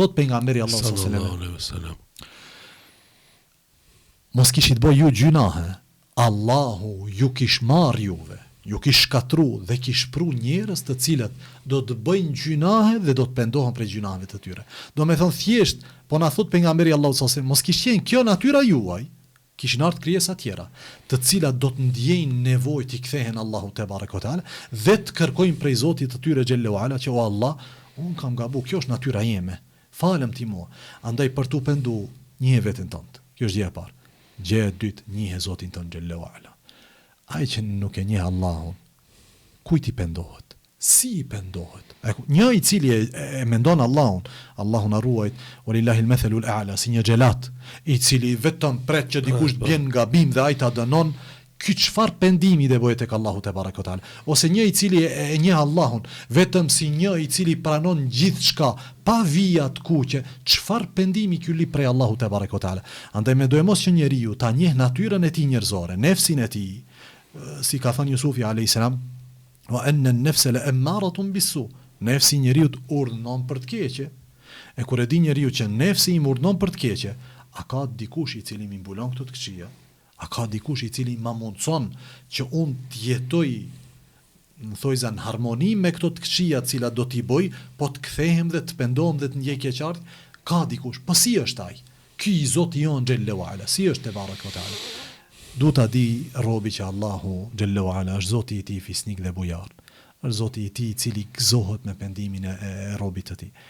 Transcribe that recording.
Thot pejgamberi Allahu sallallahu alaihi wasallam, mos kishit bë ju gjunahe, Allahu ju kish marr juve, ju kish shkatru dhe kish pru njerëz të cilët do të bëjnë gjunahe dhe do të pendohen prej gjunaheve të tyre. Do me thonë thjesht, po na thot pejgamberi Allahu sallallahu alaihi wasallam, mos kish qenë kjo natyra juaj, kishin ardhur krijesa tjera, të cilat do të ndjejnë nevojë të kthehen Allahu te barekuta teala dhe të kërkojnë prej Zotit të tyre xhellahu ala që o Allah, un kam gabu, kjo është natyra jeme. Falem ti mua. Andaj për tu pendu, njihe veten tënd. Kjo është gjë e parë. Gjë e dytë, njihe Zotin tënd xhellahu ala. Ai që nuk e njeh Allahun, kujt i pendohet? Si i pendohet? Një i cili e mendon Allahun, Allahu na ruajt, walillahi al-mathalu al-a'la, si një xhelat, i cili vetëm pret që dikush të bjen gabim dhe ai ta dënon, ky çfarë pendimi dhe bëhet tek Allahu te barekuta teala? Ose një i cili e njeh Allahun vetëm si një i cili pranon gjithçka pa vija të kuqe, çfarë pendimi ky li prej Allahu te barekuta teala? Andaj mendojmos që njeriu ta njeh natyrën e tij njerëzore, nefsin e tij, si ka thënë Jusufi alayhis salam, wa anna an-nafsa la'ammaratun bis-su. Nefsi njeriu urdhnon për të keqe. E kur e di njeriu që nefsi im urdhnon për të keqe, a ka dikush i cili më mbulon këto të këqija? A ka dikush i cili ma mundson që unë të jetoj në thojza në harmoni me këto të këqija të cilat do t'i bëj, po të kthehem dhe të pendohem dhe të ndjej keqardhje? Ka dikush, po si është ai? Ky i Zoti jon xhellahu ala, si është te barekuta teala? Du ta di robi që Allahu xhellahu ala është Zoti i tij fisnik dhe bujar. Është Zoti i tij i cili gëzohet me pendimin e robit të tij.